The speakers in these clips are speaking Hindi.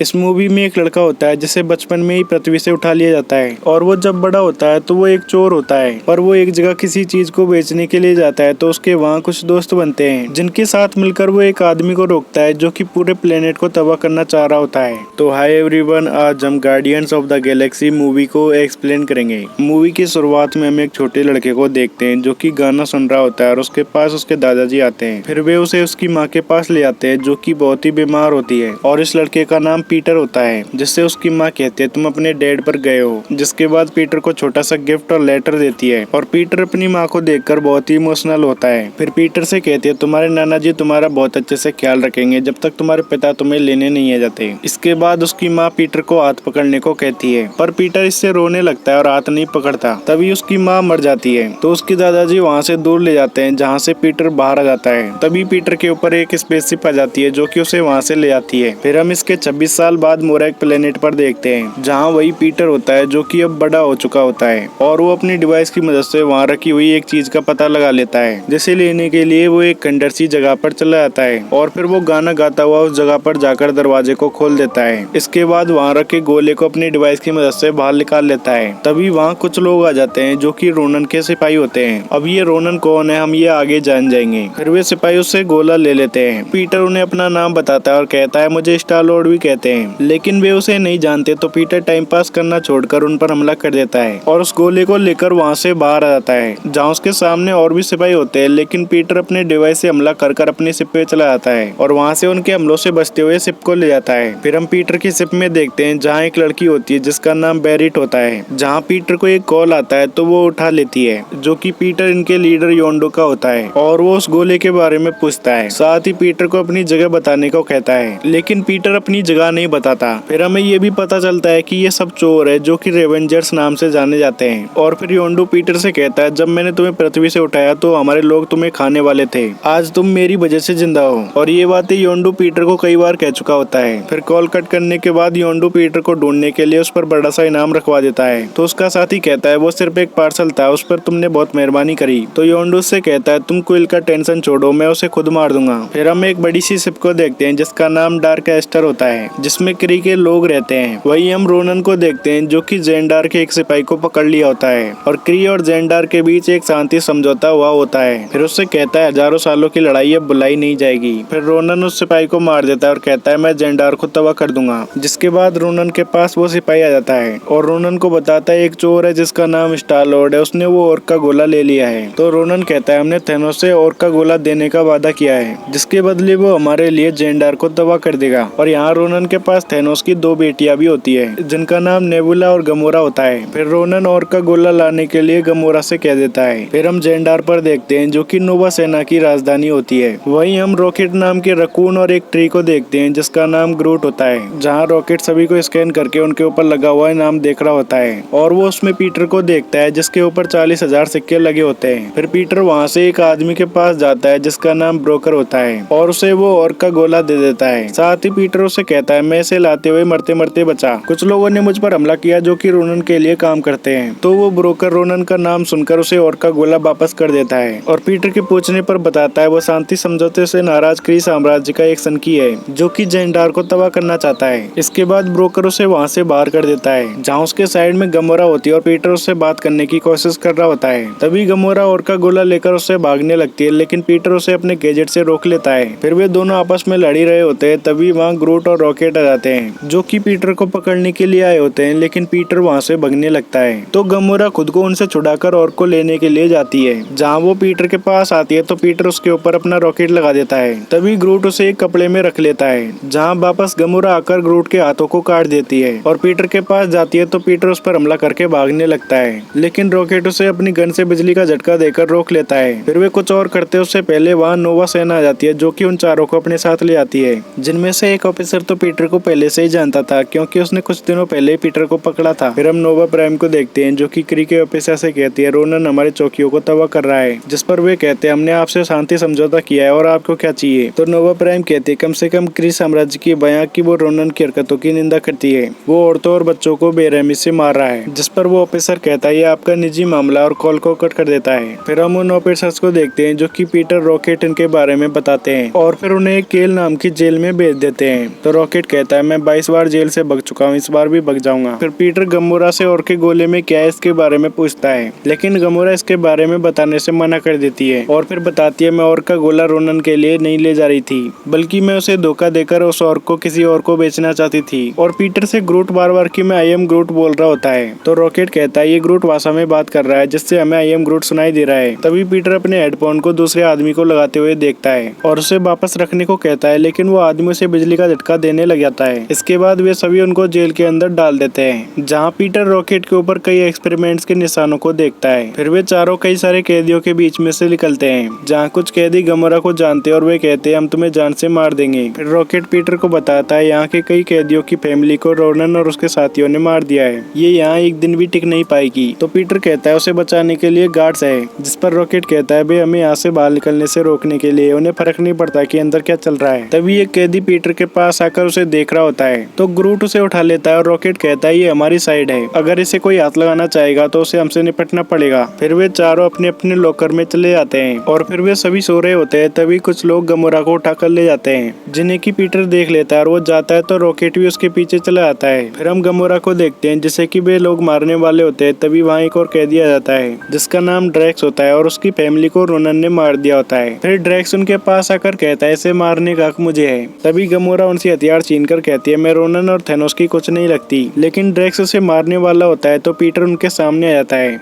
इस मूवी में एक लड़का होता है जिसे बचपन में ही पृथ्वी से उठा लिया जाता है और वो जब बड़ा होता है तो वो एक चोर होता है। पर वो एक जगह किसी चीज को बेचने के लिए जाता है तो उसके वहाँ कुछ दोस्त बनते हैं जिनके साथ मिलकर वो एक आदमी को रोकता है जो कि पूरे प्लेनेट को तबाह करना चाह रहा होता है। तो हाय एवरीवन, आज हम guardians of the Galaxy movie को एक्सप्लेन करेंगे। मूवी की शुरुआत में हम एक छोटे लड़के को देखते हैं जो कि गाना सुन रहा होता है और उसके पास उसके दादाजी आते हैं। फिर वे उसे उसकी माँ के पास ले आते हैं जो कि बहुत ही बीमार होती है और इस लड़के का नाम पीटर होता है, जिससे उसकी माँ कहती है तुम अपने डैड पर गए हो। जिसके बाद पीटर को छोटा सा गिफ्ट और लेटर देती है और पीटर अपनी माँ को देखकर बहुत ही इमोशनल होता है। फिर पीटर से कहती है तुम्हारे नाना जी तुम्हारा बहुत अच्छे से ख्याल रखेंगे जब तक तुम्हारे पिता तुम्हें लेने नहीं आ जाते। इसके बाद उसकी माँ पीटर को हाथ पकड़ने को कहती है पर पीटर इससे रोने लगता है और हाथ नहीं पकड़ता। तभी उसकी माँ मर जाती है तो उसके दादाजी वहाँ से दूर ले जाते हैं जहाँ से पीटर बाहर आ जाता है। तभी पीटर के ऊपर एक स्पेसशिप आ जाती है जो कि उसे वहाँ से ले आती है। फिर हम इसके 26 साल बाद मोरैक प्लेनेट पर देखते हैं जहाँ वही पीटर होता है जो कि अब बड़ा हो चुका होता है और वो अपनी डिवाइस की मदद से वहाँ रखी हुई एक चीज का पता लगा लेता है जिसे लेने के लिए वो एक खंडर सी जगह पर चला जाता है और फिर वो गाना गाता हुआ उस जगह पर जाकर दरवाजे को खोल देता है। इसके बाद वहाँ रखे गोले को अपनी डिवाइस की मदद से बाहर निकाल लेता है। तभी वहाँ कुछ लोग आ जाते हैं जो कि रोनन के सिपाही होते हैं। अब ये रोनन कौन है हम ये आगे जान जाएंगे। फिर वे सिपाही उससे गोला ले लेते हैं। पीटर उन्हें अपना नाम बताता है और कहता है मुझे स्टार लॉर्ड भी कहते हैं, लेकिन वे उसे नहीं जानते तो पीटर टाइम पास करना छोड़कर उन पर हमला कर देता है और उस गोले को लेकर वहाँ से बाहर आ जाता है जहाँ उसके सामने और भी सिपाही होते हैं। लेकिन पीटर अपने डिवाइस से हमला कर अपनी शिप पे चला जाता है और वहाँ से उनके हमलों से बचते हुए शिप को ले जाता है। फिर हम पीटर की शिप में देखते हैं जहाँ एक लड़की होती है जिसका नाम बेरिट होता है। जहाँ पीटर को एक कॉल आता है तो वो उठा लेती है जो कि पीटर इनके लीडर योंडो का होता है और वो उस गोले के बारे में पूछता है। साथ ही पीटर को अपनी जगह बताने को कहता है लेकिन पीटर अपनी जगह नहीं बताता। फिर हमें ये भी पता चलता है कि ये सब चोर है जो कि रेवेंजर्स नाम से जाने जाते हैं। और फिर योंडो पीटर से कहता है जब मैंने तुम्हें पृथ्वी से उठाया तो हमारे लोग तुम्हें खाने वाले थे, आज तुम मेरी वजह से जिंदा हो। और ये बातें योंडो पीटर को कई बार कह चुका होता है। फिर कॉल कट करने के बाद योंडो पीटर को ढूंढने के लिए उस पर बड़ा सा इनाम रखवा देता है तो उसका साथी कहता है वो सिर्फ एक पार्सल था, उस पर तुमने बहुत मेहरबानी करी। तो योंडो उससे कहता है तुम क्विल का टेंशन छोड़ो, मैं उसे खुद मार दूंगा। फिर हम एक बड़ी सी शिप को देखते हैं जिसका नाम डार्क एस्टर होता है जिसमें क्री के लोग रहते हैं। वही हम रोनन को देखते हैं जो कि जेंडार के एक सिपाही को पकड़ लिया होता है और क्री और जेंडार के बीच एक शांति समझौता हुआ होता है। फिर उससे कहता है हजारों सालों की लड़ाई अब बुलाई नहीं जाएगी। फिर रोनन उस सिपाही को मार देता है और कहता है मैं जेंडार को तबाह कर दूंगा। जिसके बाद रोनन के पास वो सिपाही आ जाता है और रोनन को बताता है एक चोर है जिसका नाम स्टार लॉर्ड है, उसने वो ओर्क का गोला ले लिया है। तो रोनन कहता है हमने थेनोस से ओर्क का गोला देने का वादा किया है जिसके बदले वो हमारे लिए जेंडार को तबाह कर देगा। और यहाँ रोनन के पास थेनोस की 2 बेटियां भी होती है जिनका नाम नेबुला और गमोरा होता है। फिर रोनन ओर्क का गोला लाने के लिए गमोरा से कह देता है। फिर हम जेंडार पर देखते हैं जो कि नोवा सेना की राजधानी होती है। वहीं हम रॉकेट नाम के रकून और एक ट्री को देखते हैं जिसका नाम ग्रूट होता है, जहाँ रॉकेट सभी को स्कैन करके उनके ऊपर लगा हुआ इनाम देख रहा होता है और वो उसमें पीटर को देखता है जिसके ऊपर 40,000 सिक्के लगे होते हैं। फिर पीटर वहाँ से एक आदमी के पास जाता है जिसका नाम ब्रोकर होता है और उसे वो ओर्क का गोला दे देता है। साथ ही पीटर उसे कहता है मैं इसे लाते हुए मरते मरते बचा, कुछ लोगों ने मुझ पर हमला किया जो कि रोनन के लिए काम करते हैं। तो वो ब्रोकर रोनन का नाम सुनकर उसे ओर्क का गोला वापस कर देता है और पीटर के पूछने पर बताता है वो शांति समझौते से नाराज क्री साम्राज्य का एक सनकी है जो कि जेंडार को तबाह करना चाहता है। इसके बाद ब्रोकर उसे वहाँ से बाहर कर देता है जहाँ उसके साइड में गमोरा होती है और पीटर उससे बात करने की कोशिश कर रहा होता है। तभी गमोरा ओर्क का गोला लेकर उससे भागने लगती है लेकिन पीटर उसे अपने गैजेट से रोक लेता है। फिर वे दोनों आपस में लड़ ही रहे होते हैं। तभी वहाँ ग्रूट और रॉकेट आ जाते हैं जो कि पीटर को पकड़ने के लिए आए होते हैं लेकिन पीटर वहाँ से भागने लगता है। तो गमोरा खुद को उनसे छुड़ाकर ओर्क को लेने के लिए जाती है। जहाँ वो पीटर के पास आती है तो पीटर उसके ऊपर अपना रॉकेट लगा देता है। तभी ग्रूट उसे एक कपड़े में रख लेता है जहाँ वापस गमोरा आकर ग्रूट के हाथों को काट देती है और पीटर के पास जाती है तो पीटर उस पर हमला करके भागने लगता है लेकिन रॉकेट उसे अपनी गन से बिजली का झटका देकर रोक लेता है। फिर वे कुछ और करते उससे पहले वहाँ नोवा सेना आ जाती है जो कि उन चारों को अपने साथ ले आती है जिनमें से एक ऑफिसर तो पीटर को पहले से ही जानता था क्योंकि उसने कुछ दिनों पहले ही पीटर को पकड़ा था। फिर हम नोवा प्राइम को देखते हैं जो कि क्री के ऑफिसर से कहती है रोनन हमारे चौकियों को तबाह कर रहा है, जिस पर वे कहते हैं हमने आपसे शांति समझौता किया है और आपको क्या चाहिए। तो नोवा प्राइम कहते हैं कम से कम क्री साम्राज्य की बयां की वो रोनन की हरकतों की निंदा करती है, वो औरतों और बच्चों को बेरहमी से मार रहा है। जिस पर वो ऑफिसर कहता है ये आपका निजी मामला और कॉल को कट कर देता है। फिर हम उन ऑफिसर्स को देखते हैं जो कि पीटर रॉकेट इनके बारे में बताते हैं और फिर उन्हें केल नाम की जेल में भेज देते हैं। तो रॉकेट कहता है मैं 22 बार जेल से भाग चुका हूँ, इस बार भी भाग जाऊंगा। फिर पीटर गमोरा से और के गोले में क्या है इसके बारे में पूछता है, लेकिन गमोरा इसके बारे में बताने से मना कर देती है और फिर बताती है मैं और का गोला रोनन के लिए नहीं ले जा रही थी, बल्कि मैं उसे धोखा देकर उस और को किसी और को बेचना चाहती थी। और पीटर से ग्रूट बार बार कि मैं आई एम ग्रूट बोल रहा होता है, तो रॉकेट कहता है ये ग्रूट भाषा में बात कर रहा है जिससे हमें आई एम ग्रूट सुनाई दे रहा है। तभी पीटर अपने हेडफोन को दूसरे आदमी को लगाते हुए देखता है और उसे वापस रखने को कहता है, लेकिन वो आदमी उसे बिजली का झटका देने लग जाता है। इसके बाद वे सभी उनको जेल के अंदर डाल देते हैं, जहाँ पीटर रॉकेट के ऊपर कई एक्सपेरिमेंट्स के निशानों को देखता है। फिर वे चारों कई सारे कैदियों के बीच में से निकलते हैं, जहाँ कुछ कैदी गमोरा को जानते हैं और वे कहते हैं हम तुम्हें जान से मार देंगे। फिर रॉकेट पीटर को बताता है यहाँ के कई कैदियों की फैमिली को रोनन और उसके साथियों ने मार दिया है, ये यहाँ एक दिन भी टिक नहीं पाएगी। तो पीटर कहता है उसे बचाने के लिए गार्ड्स है, जिस पर रॉकेट कहता है हमें यहाँ से बाहर निकलने से रोकने के लिए, उन्हें फर्क नहीं पड़ता कि अंदर क्या चल रहा है। तभी एक कैदी पीटर के पास आकर उसे देख रहा होता है, तो ग्रूट उसे उठा लेता है और रॉकेट कहता है ये हमारी साइड है, अगर इसे कोई हाथ लगाना चाहेगा तो उसे हमसे निपटना पड़ेगा। फिर वे चारों अपने अपने लॉकर में चले जाते हैं और फिर वे सभी सो रहे होते हैं। तभी कुछ लोग गमोरा को उठाकर ले जाते हैं, जिन्हें की पीटर देख लेता है और वो जाता है तो रॉकेट भी उसके पीछे चला आता है। फिर हम गमोरा को देखते हैं जिसे कि वे लोग मारने वाले होते हैं। तभी वहाँ एक और कैदी आ जाता है जिसका नाम ड्रैक्स होता है और उसकी फैमिली को रोनन ने मार दिया होता है। फिर ड्रैक्स उनके पास आकर कहता है इसे मारने का हक मुझे है। तभी गमोरा उनसे हथियार छीनकर कहती है मैं रोनन और थेनोस की कुछ नहीं लगती, लेकिन ड्रैक्स उसे मारने वाला होता है तो पीटर उनके सामने आ जाता है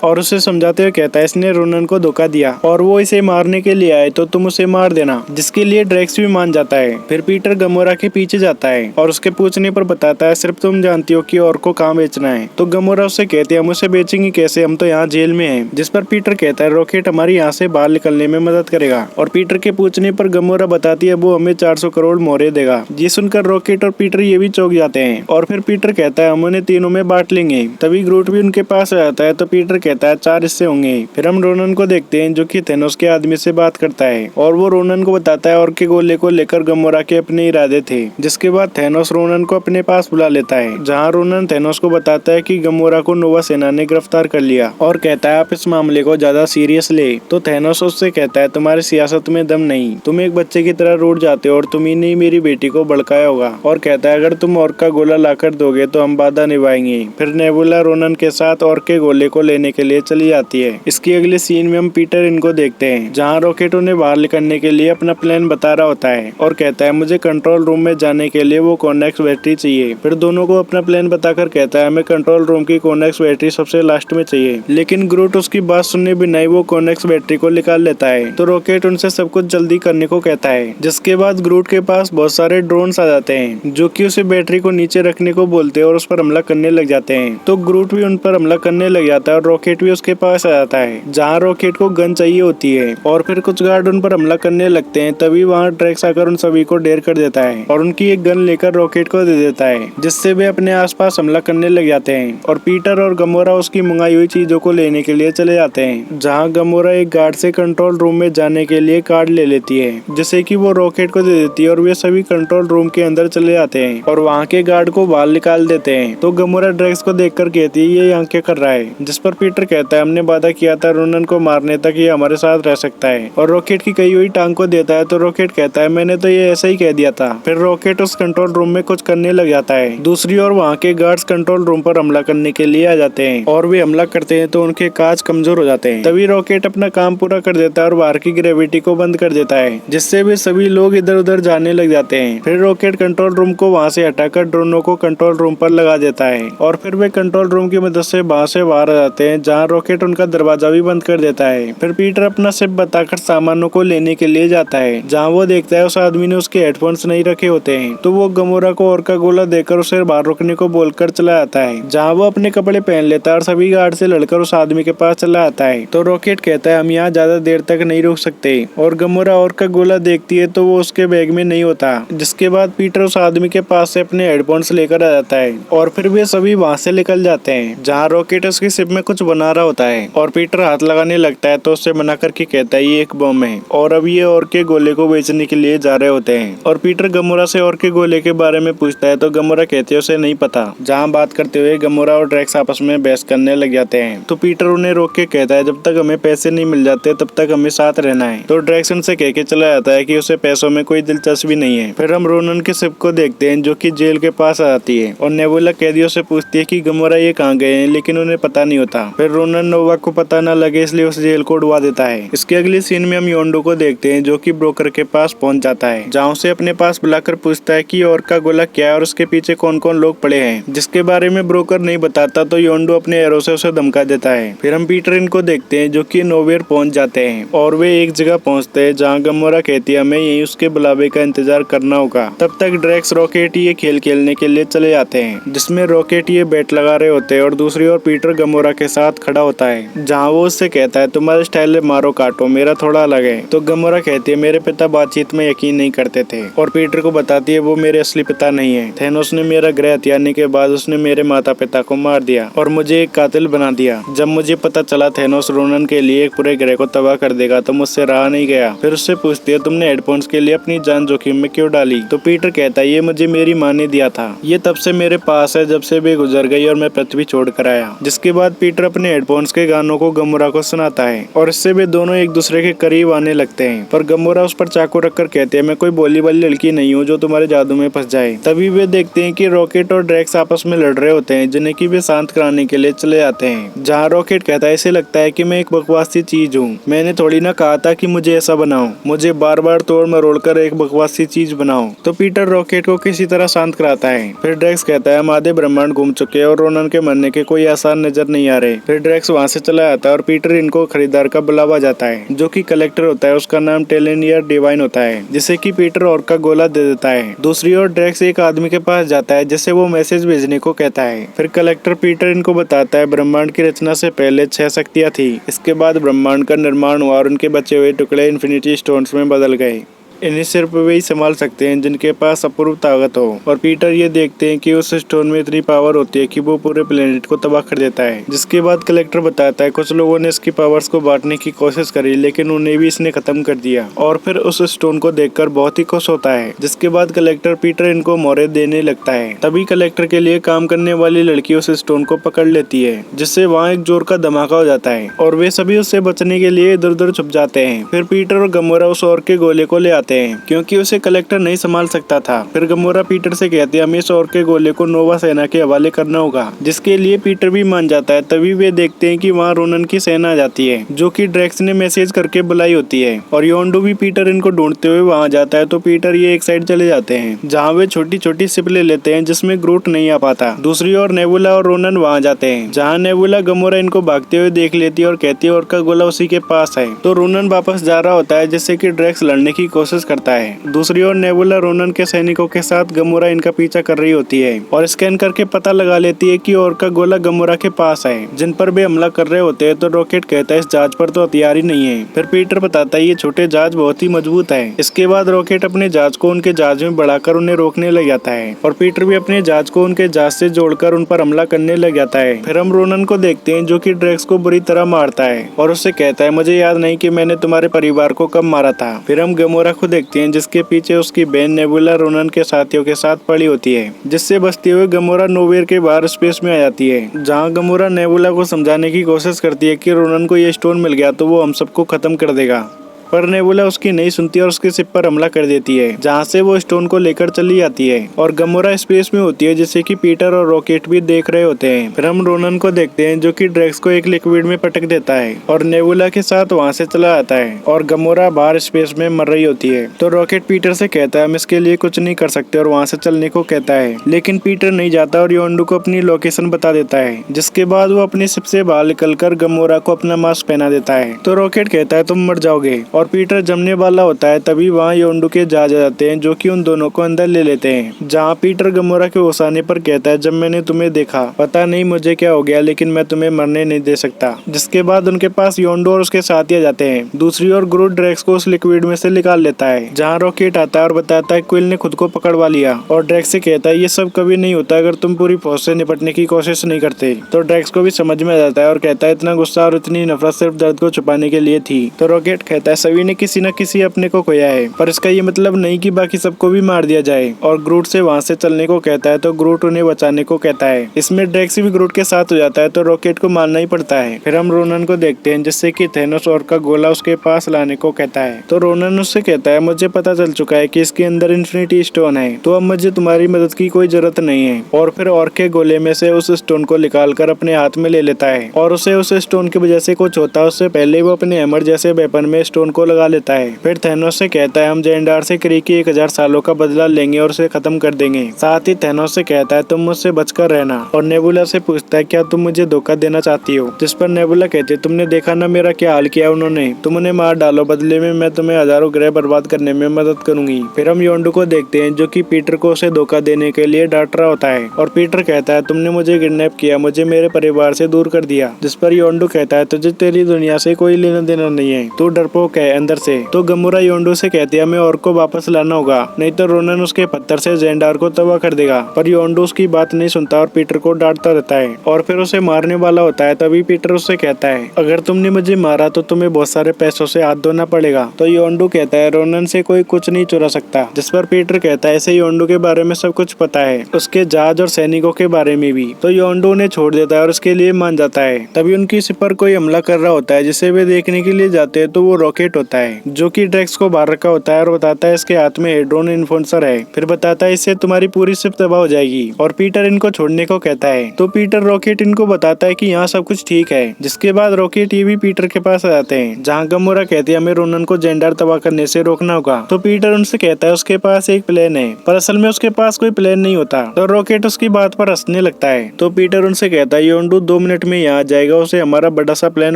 और उसे समझाते हुए कहता है इसने रोनन को धोखा दिया और वो इसे मारने के लिए आए तो तुम उसे मार देना, जिसके लिए ड्रैक्स भी मान जाता है। फिर पीटर गमोरा के पीछे जाता है और उसके पूछने पर बताता है सिर्फ तुम जानती हो कि और को कहाँ बेचना है। तो गमोरा उससे कहते हैं हम उसे बेचेंगे कैसे, हम तो यहाँ जेल में हैं। जिस पर पीटर कहता है रॉकेट हमारी यहाँ से बाहर निकलने में मदद करेगा। और पीटर के पूछने पर गमोरा बताती है वो हमें 400 करोड़ मोहरे देगा। ये सुनकर रॉकेट और पीटर ये भी चौंक जाते हैं और फिर पीटर कहता है हम उन्हें तीनों में बांट लेंगे। तभी ग्रूट भी उनके पास आ जाता है तो पीटर कहता है 4 हिस्से होंगे। फिर हम रोनन को देखते हैं जो कि थेनोस के आदमी से बात करता है और वो रोनन को बताता है और के गोले को लेकर गमोरा के अपने इरादे थे। जिसके बाद थेनोस रोनन को अपने पास बुला लेता है, जहाँ रोनन थेनोस को बताता है कि गमोरा को नोवा सेना ने गिरफ्तार कर लिया और कहता है आप इस मामले को ज्यादा सीरियस ले। तो थेनोस उससे कहता है तुम्हारी सियासत में दम नहीं, तुम एक बच्चे की तरह रूठ जाते हो और तुम ही ने मेरी बेटी को भड़काया होगा। और कहता है अगर तुम और का गोला लाकर दोगे तो हम वादा निभाएंगे। फिर नेबुला रोनन के साथ और के गोले को लेने के लिए चली जाती है। इसकी अगले सीन में हम पीटर इनको देखते हैं, जहाँ रॉकेट उन्हें बाहर निकलने के लिए अपना प्लान बता रहा होता है और कहता है मुझे कंट्रोल रूम में जाने के लिए वो कॉन्वेक्स बैटरी चाहिए। फिर दोनों को अपना प्लान बताकर कहता है हमें कंट्रोल रूम की कॉन्वेक्स बैटरी सबसे लास्ट में चाहिए, लेकिन ग्रूट उसकी बात सुनने बिना ही वो कॉन्वेक्स बैटरी को निकाल लेता है। तो रॉकेट उनसे सब कुछ जल्दी करने को कहता है, जिसके बाद ग्रूट के पास बहुत सारे ड्रोन्स आ जाते हैं जो कि उसे बैटरी को नीचे रखने को बोलते हैं और उस पर हमला करने लग जाते हैं। तो ग्रूट भी उन पर हमला करने लग जाता है और रॉकेट भी उसके पास आ जाता है, जहाँ रॉकेट को गन चाहिए होती है और फिर कुछ गार्ड उन पर हमला करने लगते हैं। तभी वहाँ ड्रैक्स आकर उन सभी को ढेर कर देता है और उनकी एक गन लेकर रॉकेट को दे देता है, जिससे वे अपने आसपास हमला करने लग जाते हैं। और पीटर और गमोरा उसकी मंगाई हुई चीजों को लेने के लिए चले जाते हैं, जहाँ गमोरा एक गार्ड से कंट्रोल रूम में जाने के लिए कार्ड ले लेती है, जिसे कि वो रॉकेट को दे देती है और वे सभी कंट्रोल रूम के अंदर चले जाते हैं और वहाँ के गार्ड को बाहर निकाल देते हैं। तो गमोरा ड्रैक्स को देखकर कहती है ये यहाँ क्या कर रहा है, जिस पर पीटर कहता है हमने वादा किया था रोनन को मारने तक ये हमारे साथ रह सकता है और रॉकेट की कही हुई टांग को देता है। तो रॉकेट कहता है मैंने तो ये ऐसा ही कह दिया था। फिर रॉकेट उस कंट्रोल रूम में कुछ करने लग जाता है। दूसरी ओर वहाँ के गार्ड्स कंट्रोल रूम पर हमला करने के लिए आ जाते हैं और वे हमला करते हैं तो उनके कांच कमजोर हो जाते हैं। तभी रॉकेट अपना काम पूरा कर देता है और बाहर की ग्रेविटी को बंद कर देता है, जिससे वे सभी लोग इधर उधर जाने लग जाते हैं। फिर रॉकेट कंट्रोल रूम को वहाँ से हटाकर ड्रोनों को कंट्रोल रूम पर लगा देता है और फिर वे कंट्रोल रूम की मदद से वहाँ से बाहर आ जाते हैं, जहाँ रॉकेट उनका दरवाजा भी बंद कर देता है। फिर पीटर अपना सिप बताकर सामानों को लेने के लिए जाता है, जहाँ वो देखता है उस आदमी ने उसके हेडफोन्स नहीं रखे होते हैं। तो वो गमोरा को और का गोला देकर उसे बाहर रुकने को बोलकर चला जाता है, जहाँ वो अपने कपड़े पहन लेता है और सभी गार्ड से लड़कर उस आदमी के पास चला आता है। तो रॉकेट कहता है हम यहाँ ज्यादा देर तक नहीं रुक सकते और गमोरा और का गोला देखती है तो वो उसके बैग में नहीं होता, जिसके बाद पीटर उस आदमी के पास से अपने हेडफोन्स लेकर आ जाता है और फिर वे सभी वहाँ से निकल जाते हैं, जहाँ रॉकेट उसकी शिप में कुछ बना रहा होता है और पीटर हाथ लगाने लगता है तो उससे मना करके कहता है ये एक बम है और अब ये और के गोले को बेचने के लिए जा रहे होते हैं। और पीटर गमोरा से और के गोले के बारे में पूछता है तो गमोरा कहती है उसे नहीं पता। जहाँ बात करते हुए गमोरा और ड्रैक्स आपस में बहस करने लग जाते हैं तो पीटर उन्हें रोक के कहता है जब तक हमें पैसे नहीं मिल जाते तब तक हमें साथ रहना है। तो ड्रैक्स उनसे कह के चला जाता है कि उसे पैसों में कोई दिलचस्पी नहीं है। फिर हम रोनन के शिप को देखते हैं जो कि जेल के पास आती है और नेबुला कैदियों से पूछती है कि गमोरा ये कहाँ गए हैं, लेकिन उन्हें पता नहीं होता। फिर रोनन नोवा को पता न लगे इसलिए उस जेल को उड़वा देता है। इसके अगली सीन में हम योंडो को देखते हैं जो कि ब्रोकर के पास पहुंच जाता है, जहाँ उसे अपने पास बुलाकर पूछता है कि और का गोला क्या है और उसके पीछे कौन कौन लोग पड़े हैं, जिसके बारे में ब्रोकर नहीं बताता। तो योंडो अपने एरो से उसे धमका देता है। फिर हम पीटर इनको देखते हैं जो कि नोवेयर पहुंच जाते हैं और वे एक जगह पहुंचते हैं जहां गमोरा कहती है हमें यहीं उसके बुलावे का इंतजार करना होगा। तब तक ड्रैक्स रॉकेट ये खेल खेलने के लिए चले जाते हैं जिसमें रॉकेट ये बैट लगा रहे होते हैं और दूसरी ओर पीटर गमोरा के साथ खड़ा होता है, जहाँ वो उससे कहता है तुम्हारे स्टाइल मारो काटो, मेरा थोड़ा अलग है। तो गमोरा कहती है मेरे पिता बातचीत में यकीन नहीं करते थे और पीटर को बताती है वो मेरे असली पिता नहीं है। थेनोस ने मेरा ग्रह हथियाने के बाद उसने मेरे माता पिता को मार दिया और मुझे एक कातिल बना दिया। जब मुझे पता चला थेनोस रोनन के लिए एक पूरे ग्रह को तबाह कर देगा तो मुझसे रहा नहीं गया। फिर उससे पूछती है तुमने हेडफोन्स के लिए अपनी जान जोखिम में क्यों डाली। तो पीटर कहता है ये मुझे मेरी माँ ने दिया था, ये तब से मेरे पास है जब से वे गुजर गई और मैं पृथ्वी छोड़ कर आया। जिसके बाद पीटर अपने हेडफोन्स के गानों को गमोरा को सुनाता है और इससे वे दोनों एक दूसरे के करीब आने लगते हैं। पर गमोरा उस पर चाकू रखकर कहते हैं मैं कोई बोली वाली लड़की नहीं हूँ जो तुम्हारे जादू में फंस जाए। तभी वे देखते हैं कि रॉकेट और ड्रैक्स आपस में लड़ रहे होते हैं जिन्हें कि वे शांत कराने के लिए चले जाते हैं। जहाँ रॉकेट कहता है ऐसे लगता है कि मैं एक बकवासी चीज हूँ, मैंने थोड़ी ना कहा था कि मुझे ऐसा बनाओ, मुझे बार बार तोड़ मरोड़ कर एक बकवासी चीज बनाओ। तो पीटर रॉकेट को किसी तरह शांत कराता है। फिर ड्रैक्स कहता है हम आधे ब्रह्मांड घूम चुके हैं और रोनन के मरने के कोई आसार नजर नहीं आ रहे। फिर ड्रैक्स वहाँ से चला जाता है और पीटर इनको खरीदार का बुलावा जाता है जो कि कलेक्टर होता है, उसका नाम टेलेनियर डिवाइन होता है, जिसे कि पीटर और का गोला दे देता है। दूसरी ओर ड्रैक्स एक आदमी के पास जाता है जिसे वो मैसेज भेजने को कहता है। फिर कलेक्टर पीटर इनको बताता है ब्रह्मांड की रचना से पहले 6 शक्तियाँ थी, इसके बाद ब्रह्मांड का निर्माण हुआ और उनके बचे हुए टुकड़े इन्फिनिटी स्टोन्स में बदल गए। इन्हें सिर्फ वे ही संभाल सकते हैं जिनके पास अपूर्व ताकत हो। और पीटर ये देखते हैं कि उस स्टोन में इतनी पावर होती है कि वो पूरे प्लेनेट को तबाह कर देता है। जिसके बाद कलेक्टर बताता है कुछ लोगों ने इसकी पावर्स को बांटने की कोशिश करी लेकिन उन्हें भी इसने खत्म कर दिया। और फिर उस स्टोन को देखकर बहुत ही खुश होता है। जिसके बाद कलेक्टर पीटर इनको मोहरे देने लगता है। तभी कलेक्टर के लिए काम करने वाली लड़की उस स्टोन को पकड़ लेती है जिससे वहाँ एक जोर का धमाका हो जाता है और वे सभी उससे बचने के लिए इधर उधर छुप जाते हैं। फिर पीटर और गमोरा उस और के गोले को ले आते हैं क्योंकि उसे कलेक्टर नहीं संभाल सकता था। फिर गमोरा पीटर से कहते हैं हमें इस और के गोले को नोवा सेना के हवाले करना होगा, जिसके लिए पीटर भी मान जाता है। तभी वे देखते हैं कि वहाँ रोनन की सेना आ जाती है जो कि ड्रैक्स ने मैसेज करके बुलाई होती है और योंडो भी पीटर इनको ढूंढते हुए वहाँ जाता है। तो पीटर ये एक साइड चले जाते हैं जहाँ वे छोटी छोटी शिप ले लेते हैं जिसमें ग्रूट नहीं आ पाता। दूसरी ओर नेबुला और रोनन वहाँ जाते हैं जहाँ नेबुला गमोरा इनको भागते हुए देख लेती है और कहती है और का गोला उसी के पास है। तो रोनन वापस जा रहा होता है जिससे कि ड्रैक्स लड़ने की कोशिश करता है। दूसरी ओर नेबुला रोनन के सैनिकों के साथ गमोरा इनका पीछा कर रही होती है और स्कैन करके पता लगा लेती है कि और का गोला गमोरा के पास है जिन पर वे हमला कर रहे होते हैं। तो रॉकेट कहता है इस जहाज पर तो हथियार ही नहीं है। फिर पीटर बताता है ये छोटे जहाज बहुत ही मजबूत है। इसके बाद रॉकेट अपने जहाज को उनके जहाज में बढ़ाकर उन्हें रोकने लग जाता है और पीटर भी अपने जहाज को उनके जहाज से जोड़कर उन पर हमला करने लग जाता है। फिर हम रोनन को देखते हैं जो कि ड्रैक्स को बुरी तरह मारता है और उससे कहता है मुझे याद नहीं कि मैंने तुम्हारे परिवार को कब मारा था। फिर हम गमोरा को देखते हैं जिसके पीछे उसकी बहन नेबुला रोनन के साथियों के साथ पड़ी होती है, जिससे बचते हुए गमोरा नोवेयर के बाहर स्पेस में आ जाती है। जहां गमोरा नेबुला को समझाने की कोशिश करती है कि रोनन को ये स्टोन मिल गया तो वो हम सबको खत्म कर देगा, पर नेबुला उसकी नहीं सुनती और उसके शिप पर हमला कर देती है जहाँ से वो स्टोन को लेकर चली जाती है और गमोरा स्पेस में होती है जिसे कि पीटर और रॉकेट भी देख रहे होते हैं। फिर हम रोनन को देखते हैं जो कि ड्रैक्स को एक लिक्विड में पटक देता है और नेबुला के साथ वहाँ से चला आता है और गमोरा बाहर स्पेस में मर रही होती है। तो रॉकेट पीटर से कहता है हम इसके लिए कुछ नहीं कर सकते और वहाँ से चलने को कहता है, लेकिन पीटर नहीं जाता और योंडो को अपनी लोकेशन बता देता है। जिसके बाद वो अपनी शिप से बाहर निकलकर गमोरा को अपना मास्क पहना देता है। तो रॉकेट कहता है तुम मर जाओगे और पीटर जमने वाला होता है तभी वहाँ योंडू के जहाज आ जाते हैं जो कि उन दोनों को अंदर ले लेते हैं। जहाँ पीटर गमोरा के होश आने पर कहता है, जब मैंने तुम्हें देखा पता नहीं मुझे क्या हो गया, लेकिन मैं तुम्हें मरने नहीं दे सकता। जिसके बाद उनके पास योंडू और उसके साथी आ जाते हैं। दूसरी ओर ग्रूट ड्रैक्स को उस लिक्विड में से निकाल लेता है। जहाँ रॉकेट आता है और बताता है क्विल ने खुद को पकड़वा लिया और ड्रैक्स से कहता है ये सब कभी नहीं होता अगर तुम पूरी फौज से निपटने की कोशिश नहीं करते। तो ड्रैक्स को भी समझ में आ जाता है और कहता है इतना गुस्सा और इतनी नफरत सिर्फ दर्द को छुपाने के लिए थी। तो रॉकेट कहता है सभी ने किसी न किसी अपने को खोया है, पर इसका ये मतलब नहीं कि बाकी सबको भी मार दिया जाए। और ग्रूट से वहाँ से चलने को कहता है तो ग्रूट उन्हें बचाने को कहता है। इसमें ड्रैक्स भी ग्रूट के साथ हो जाता है तो रॉकेट को मारना ही पड़ता है। फिर हम रोनन को देखते हैं जिससे कि थेनोस और का गोला उसके पास लाने को कहता है। तो रोनन उससे कहता है मुझे पता चल चुका है कि इसके अंदर इन्फिनिटी स्टोन है, तो अब मुझे तुम्हारी मदद की कोई जरूरत नहीं है। और फिर और के गोले में से उस स्टोन को निकालकर अपने हाथ में ले लेता है और उसे उस स्टोन की वजह से कुछ होता है उससे पहले वो अपने हैमर जैसे वेपन में स्टोन को लगा लेता है। फिर थेनोस से कहता है हम जेंडार से क्री की 1000 सालों का बदला लेंगे और उसे खत्म कर देंगे। साथ ही थेनोस से कहता है तुम मुझसे बचकर रहना और नेबुला से पूछता है क्या तुम मुझे धोखा देना चाहती हो। जिस पर नेबुला कहती है तुमने देखा ना मेरा क्या हाल किया उन्होंने, तुम उन्हें मार डालो, बदले में मैं तुम्हें हजारों ग्रह बर्बाद करने में मदद करूंगी। फिर हम योंडू को देखते हैं जो कि पीटर को उसे धोखा देने के लिए डांट रहा होता है और पीटर कहता है तुमने मुझे किडनैप किया, मुझे मेरे परिवार से दूर कर दिया। जिस पर योंडू कहता है तुझे तेरी दुनिया से कोई लेना देना नहीं है, तू डरपोक है अंदर से। तो गमोरा योंडू से कहती है हमें और को वापस लाना होगा, नहीं तो रोनन उसके पत्थर से जेंडार को तबाह कर देगा। पर योंडू उसकी बात नहीं सुनता और पीटर को डांटता रहता है और फिर उसे मारने वाला होता है। तभी पीटर उससे कहता है अगर तुमने मुझे मारा तो तुम्हें बहुत सारे पैसों से हाथ धोना पड़ेगा। तो योंडू कहता है रोनन से कोई कुछ नहीं चुरा सकता। जिस पर पीटर कहता है इसे योंडू के बारे में सब कुछ पता है, उसके जहाज और सैनिकों के बारे में भी। तो योंडू उन्हें छोड़ देता है और उसके लिए मान जाता है। तभी उनकी शिप पर कोई हमला कर रहा होता है जिसे वे देखने के लिए जाते हैं तो वो रॉकेट होता है जो कि ड्रैक्स को बाहर रखा होता है और बताता है इसके हाथ में हेड्रोन इन्फोर्सर है। फिर बताता है इससे तुम्हारी पूरी शिप तबाह हो जाएगी और पीटर इनको छोड़ने को कहता है। तो पीटर रॉकेट इनको बताता है कि यहाँ सब कुछ ठीक है। जिसके बाद रॉकेट ये भी पीटर के पास आ जाते हैं जहाँ गमोरा कहती है हमें रोनन को जेंडार तबाह करने से रोकना होगा। तो पीटर उनसे कहता है उसके पास एक प्लेन है, पर असल में उसके पास कोई प्लेन नहीं होता। तो रॉकेट उसकी बात पर हंसने लगता है। तो पीटर उनसे कहता है योंडू 2 मिनट में यहाँ आ जाएगा, उसे हमारा बड़ा सा प्लान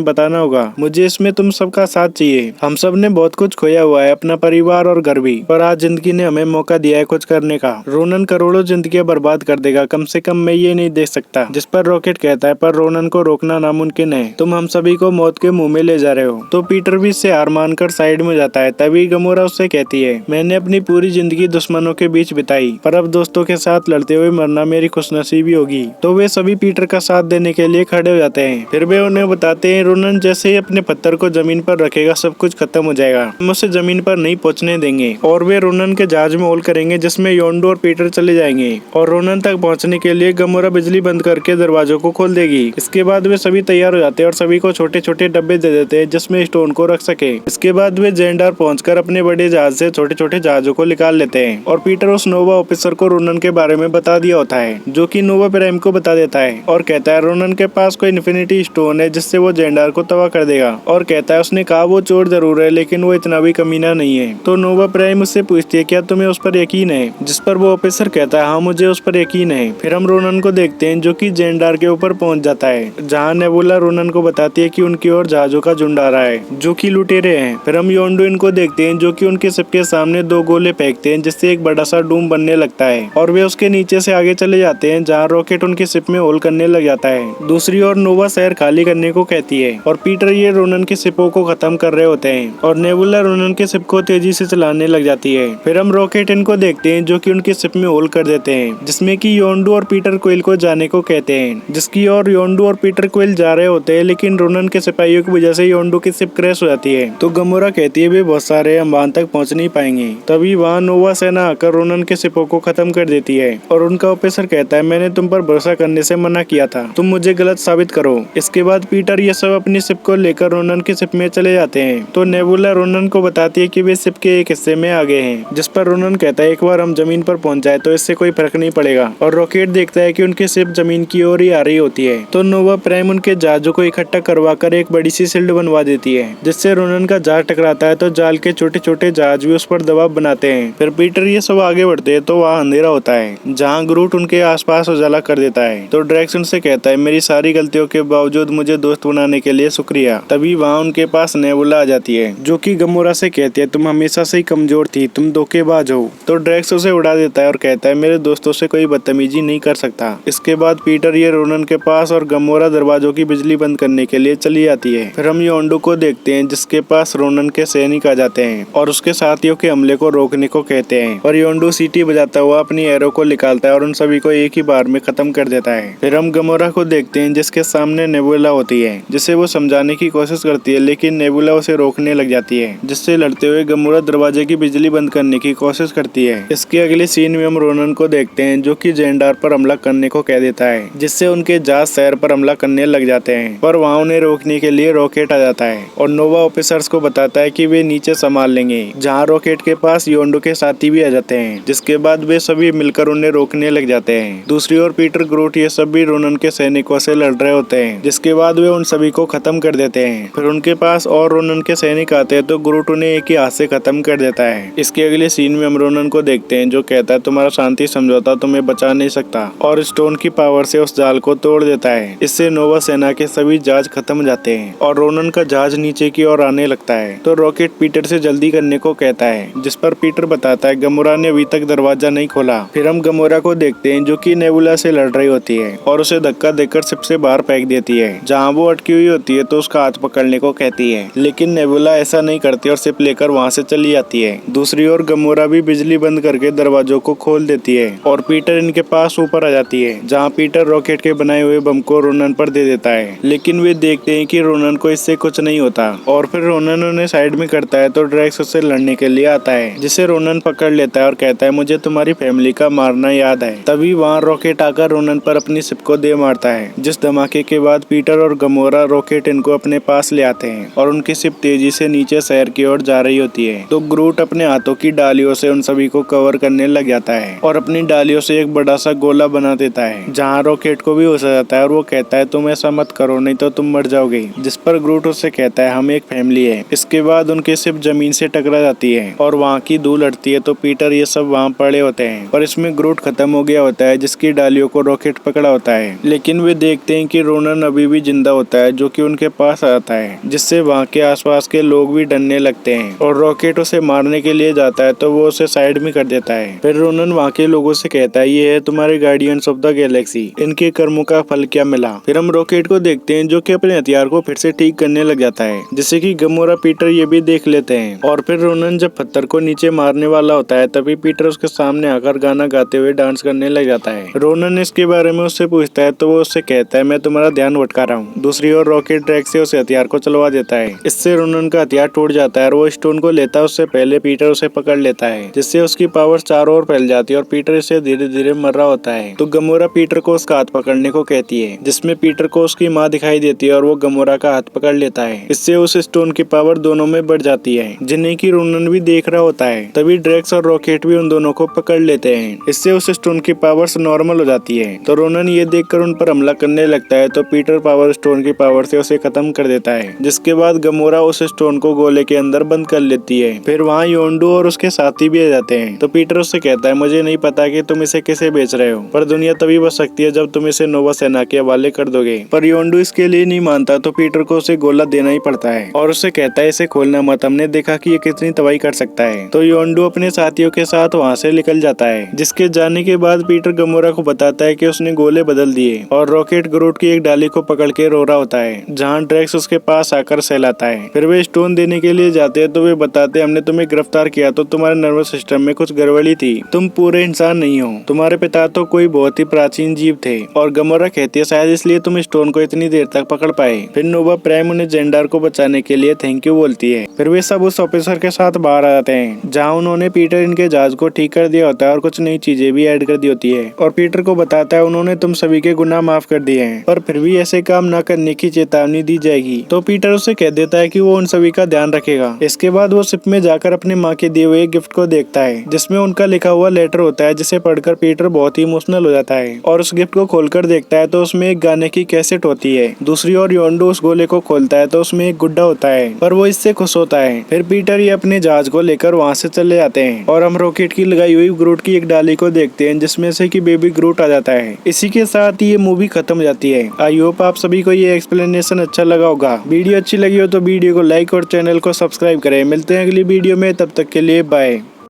बताना होगा, मुझे इसमें तुम सबका साथ चाहिए। हम सब ने बहुत कुछ खोया हुआ है, अपना परिवार और घर भी, पर आज जिंदगी ने हमें मौका दिया है कुछ करने का। रोनन करोड़ों जिंदगियां बर्बाद कर देगा, कम से कम मैं ये नहीं देख सकता। जिस पर रॉकेट कहता है पर रोनन को रोकना नामुमकिन है, तुम हम सभी को मौत के मुंह में ले जा रहे हो। तो पीटर भी इससे हार मानकर साइड में जाता है। तभी गमोरा उससे कहती है मैंने अपनी पूरी जिंदगी दुश्मनों के बीच बिताई, पर अब दोस्तों के साथ लड़ते हुए मरना मेरी खुशनसीबी होगी। तो वे सभी पीटर का साथ देने के लिए खड़े हो जाते हैं। फिर वे उन्हें बताते हैं रोनन जैसे ही अपने पत्थर को जमीन पर रखेगा सब कुछ खत्म हो जाएगा, हम उसे जमीन पर नहीं पहुंचने देंगे। और वे रोनन के जहाज में होल करेंगे जिसमें योंडू और पीटर चले जाएंगे और रोनन तक पहुंचने के लिए गमोरा बिजली बंद करके दरवाजों को खोल देगी। इसके बाद वे सभी तैयार हो जाते हैं और सभी को छोटे छोटे डब्बे दे देते हैं जिसमें स्टोन को रख सके। इसके बाद वे जेंडार पहुंचकर अपने बड़े जहाज से छोटे छोटे जहाजों को निकाल लेते हैं और पीटर उस नोवा ऑफिसर को रोनन के बारे में बता दिया होता है जो कि नोवा प्राइम को बता देता है और कहता है रोनन के पास कोई इन्फिनिटी स्टोन है जिससे वो जेंडार को तबाह कर देगा। और कहता है उसने कहा वो चोर जरूर है लेकिन वो इतना भी कमीना नहीं है। तो नोवा प्राइम उससे पूछती है क्या तुम्हें उस पर यकीन है। जिस पर वो ऑफिसर कहता है हाँ मुझे उस पर यकीन है। फिर हम रोनन को देखते हैं जो कि जेंडार के ऊपर पहुंच जाता है जहाँ नेबुला रोनन को बताती है कि उनकी ओर जहाजों का झुंड आ रहा है जो कि लुटेरे हैं। फिर हम योंडू इनको देखते हैं जो कि उनके शिप के सामने 2 गोले फेंकते हैं जिससे एक बड़ा सा डूम बनने लगता है और वे उसके नीचे से आगे चले जाते हैं जहाँ रॉकेट उनकी शिप में होल करने लग जाता है। दूसरी ओर नोवा शहर खाली करने को कहती है और पीटर ये रोनन की शिपों को खत्म कर रहे होते हैं और नेबुला रोनन के शिप को तेजी से चलाने लग जाती है। फिर हम रॉकेट इनको देखते हैं जो कि उनकी शिप में होल कर देते हैं जिसमें कि योंडू और पीटर क्विल को जाने को कहते हैं जिसकी ओर योंडू और पीटर क्विल जा रहे होते हैं लेकिन रोनन के सिपाहियों की वजह से योंडू की शिप क्रैश हो जाती है। तो गमोरा कहती है वे बहुत सारे हम वहां तक पहुंच नहीं पाएंगे। तभी वहाँ नोवा सेना आकर रोनन के शिपों को खत्म कर देती है और उनका ऑफिसर कहता है मैंने तुम पर भरोसा करने से मना किया था, तुम मुझे गलत साबित करो। इसके बाद पीटर ये सब अपनी शिप को लेकर रोनन की शिप में चले जाते हैं। तो नेबुला रोनन को बताती है कि वे शिप के एक हिस्से में आ गए हैं जिस पर रोनन कहता है एक बार हम जमीन पर पहुंच जाए तो इससे कोई फर्क नहीं पड़ेगा। और रॉकेट देखता है कि उनकी शिप जमीन की ओर ही आ रही होती है। तो नोवा प्राइम उनके जहाजों को इकट्ठा करवा कर एक बड़ी सी शील्ड बनवा देती है जिससे रोनन का जहाज टकराता है तो जाल के छोटे छोटे जहाज भी उस पर दबाव बनाते हैं। फिर पीटर ये सब आगे बढ़ते हैं तो वहाँ अंधेरा होता है जहाँ ग्रूट उनके आसपास उजाला कर देता है। तो ड्रैक्स उनसे कहता है मेरी सारी गलतियों के बावजूद मुझे दोस्त बनाने के लिए शुक्रिया। तभी वहाँ उनके पास नेबुला आ जाती जाती है, जो कि गमोरा से कहती है तुम हमेशा से ही कमजोर थी, तुम धोखेबाज हो। तो ड्रैक्स उसे उड़ा देता है और कहता है मेरे दोस्तों से कोई बदतमीजी नहीं कर सकता। इसके बाद पीटर ये रोनन के पास और गमोरा दरवाजों की बिजली बंद करने के लिए चली आती है। फिर हम योंडू को देखते हैं जिसके पास रोनन के सैनिक आ जाते हैं और उसके साथियों के हमले को रोकने को कहते हैं, और योंडू सीटी बजाता हुआ अपनी एरो को निकालता है और उन सभी को एक ही बार में खत्म कर देता है। फिर हम गमोरा को देखते हैं जिसके सामने नेबुला होती है, जिसे वो समझाने की कोशिश करती है लेकिन नेबुला उसे रोकने लग जाती है, जिससे लड़ते हुए गमोरा दरवाजे की बिजली बंद करने की कोशिश करती है। इसके अगले सीन में हम रोनन को देखते हैं जो कि जेंडार पर हमला करने को कह देता है, जिससे उनके जहाज शहर पर हमला करने लग जाते हैं, पर वहाँ उन्हें रोकने के लिए रॉकेट आ जाता है और नोवा ऑफिसर्स को बताता है कि वे नीचे संभाल लेंगे, जहाँ रॉकेट के पास योंडू के साथी भी आ जाते हैं, जिसके बाद वे सभी मिलकर उन्हें रोकने लग जाते हैं। दूसरी ओर पीटर, ग्रूट ये सब भी रोनन के सैनिकों से लड़ रहे होते हैं, जिसके बाद वे उन सभी को खत्म कर देते हैं। फिर उनके पास और रोनन के सैनिक आते हैं तो ग्रूट उन्हें एक ही हाथ से खत्म कर देता है। इसके अगले सीन में हम रोनन को देखते हैं जो कहता है तुम्हारा शांति समझौता तुम्हें बचा नहीं सकता, और स्टोन की पावर से उस जाल को तोड़ देता है। इससे नोवा सेना के सभी जहाज खत्म हो जाते हैं और रोनन का जहाज नीचे की ओर आने लगता है। तो रॉकेट पीटर से जल्दी करने को कहता है, जिस पर पीटर बताता है गमोरा ने अभी तक दरवाजा नहीं खोला। फिर हम गमोरा को देखते हैं जो कि नेबुला से लड़ रही होती है और उसे धक्का देकर शिप से बाहर फेंक देती है। जहाँ वो अटकी हुई होती है तो उसका हाथ पकड़ने को कहती है, लेकिन नेबुला ऐसा नहीं करती और शिप लेकर वहाँ से चली जाती है। दूसरी ओर गमोरा भी बिजली बंद करके दरवाजों को खोल देती है और पीटर इनके पास ऊपर आ जाती है, जहाँ पीटर रॉकेट के बनाए हुए बम को रोनन पर दे देता है, लेकिन वे देखते हैं कि रोनन को इससे कुछ नहीं होता और फिर रोनन उन्हें साइड में करता है तो ड्रैक्स उससे लड़ने के लिए आता है, जिसे रोनन पकड़ लेता है और कहता है मुझे तुम्हारी फैमिली का मारना याद है। तभी वहाँ रॉकेट आकर रोनन पर अपनी शिप को दे मारता है, जिस धमाके के बाद पीटर और गमोरा रॉकेट इनको अपने पास ले आते हैं और उनकी शिप तेजी से नीचे शहर की ओर जा रही होती है। तो ग्रूट अपने हाथों की डालियों से उन सभी को कवर करने लग जाता है और अपनी डालियों से एक बड़ा सा गोला बना देता है, जहाँ रॉकेट को भी हो जाता है और वो कहता है तुम ऐसा मत करो नहीं तो तुम मर जाओगे, जिस पर ग्रूट उससे कहता है हम एक फैमिली है। इसके बाद उनकी शिप जमीन से टकरा जाती है और वहाँ की धूल उड़ती है तो पीटर ये सब वहाँ पड़े होते हैं, पर इसमें ग्रूट खत्म हो गया होता है जिसकी डालियों को रॉकेट पकड़ा होता है, लेकिन वे देखते हैं कि रोनन अभी भी जिंदा होता है जो कि उनके पास आता है, जिससे वहाँ के आसपास के लोग भी डरने लगते हैं और रॉकेट उसे मारने के लिए जाता है तो वो उसे साइड में कर देता है। फिर रोनन वहाँ के लोगों से कहता है ये है तुम्हारे गार्डियंस ऑफ द गैलेक्सी, इनके कर्मों का फल क्या मिला। फिर हम रॉकेट को देखते हैं जो कि अपने हथियार को फिर से ठीक करने लग जाता है, जिससे कि गमोरा पीटर ये भी देख लेते हैं। और फिर रोनन जब पत्थर को नीचे मारने वाला होता है तभी पीटर उसके सामने आकर गाना गाते हुए डांस करने लग जाता है। रोनन इसके बारे में उससे पूछता है तो वो उससे कहता है मैं तुम्हारा ध्यान भटका रहा हूँ। दूसरी ओर रॉकेट ड्रैक्स से उसे हथियार को चलवा देता है, इससे रोनन का हथियार टूट जाता है और वो स्टोन को लेता है उससे पहले पीटर उसे पकड़ लेता है, जिससे उसकी पावर चारों ओर फैल जाती है और पीटर इसे धीरे धीरे मर रहा होता है। तो गमोरा पीटर को उसका हाथ पकड़ने को कहती है, जिसमें पीटर को उसकी माँ दिखाई देती है और वो गमोरा का हाथ पकड़ लेता है। इससे उस स्टोन की पावर दोनों में बढ़ जाती है, जिन्हें की रोनन भी देख रहा होता है। तभी ड्रैक्स और रॉकेट भी उन दोनों को पकड़ लेते हैं, इससे उस स्टोन की पावर नॉर्मल हो जाती है। तो रोनन ये देखकर उन पर हमला करने लगता है तो पीटर पावर स्टोन की पावर से उसे खत्म कर देता है, जिसके बाद गमोरा उस स्टोन को गोले के अंदर बंद कर लेती है। फिर वहाँ योंडू और उसके साथी भी आ जाते हैं तो पीटर उससे कहता है मुझे नहीं पता कि तुम इसे किसे बेच रहे हो, पर दुनिया तभी बच सकती है जब तुम इसे नोवा सेना के हवाले कर दोगे। पर योंडू इसके लिए नहीं मानता तो पीटर को उसे गोला देना ही पड़ता है और उससे कहता है इसे खोलना मत, हमने देखा कि ये कितनी तबाही कर सकता है। तो योंडू अपने साथियों के साथ वहाँ से निकल जाता है, जिसके जाने के बाद पीटर गमोरा को बताता है कि उसने गोले बदल दिए और रॉकेट ग्रूट की एक डाली को पकड़ के रो रहा होता है, जहाँ ड्रैक्स उसके पास आकर सहलाता है। फिर वे स्टोन देने के लिए जाते हैं तो वे बताते हैं हमने तुम्हें गिरफ्तार किया तो तुम्हारे नर्वस सिस्टम में कुछ गड़बड़ी थी, तुम पूरे इंसान नहीं हो, तुम्हारे पिता तो कोई बहुत ही प्राचीन जीव थे। और गमोरा कहती है शायद इसलिए तुम स्टोन को इतनी देर तक पकड़ पाए। फिर नोवा प्राइम उन्हें जेंडार को बचाने के लिए थैंक यू बोलती है। फिर वे सब उस ऑफिसर के साथ बाहर आ जाते हैं, जहाँ उन्होंने पीटर इनके जहाज को ठीक कर दिया होता है और कुछ नई चीजें भी ऐड कर दी होती है और पीटर को बताता है उन्होंने तुम सभी के गुनाह माफ कर दिए हैं, पर फिर भी ऐसे काम न करने की चेतावनी दी जाएगी। तो पीटर उसे कह देता है कि वो उन सभी का ध्यान रखेगा। इसके बाद वो शिप में जाकर अपनी माँ के दिए हुए गिफ्ट को देखता है, जिसमें उनका लिखा हुआ लेटर होता है, जिसे पढ़कर पीटर बहुत ही इमोशनल हो जाता है और उस गिफ्ट को खोलकर देखता है तो उसमें एक गाने की कैसेट होती है। दूसरी ओर योंडू उस गोले को खोलता है तो उसमें एक गुड्डा होता है, पर वो इससे खुश होता है। फिर पीटर ये अपने जहाज को लेकर वहाँ से चले जाते हैं और हम रॉकेट की लगाई हुई ग्रूट की एक डाली को देखते हैं, जिसमें से कि बेबी ग्रूट आ जाता है। इसी के साथ ही ये मूवी खत्म हो जाती है। आई होप आप सभी को ये एक्सप्लेनेशन अच्छा लगा होगा। वीडियो अच्छी लगी हो तो वीडियो को लाइक लाइक और चैनल को सब्सक्राइब करें। मिलते हैं अगली वीडियो में, तब तक के लिए बाय।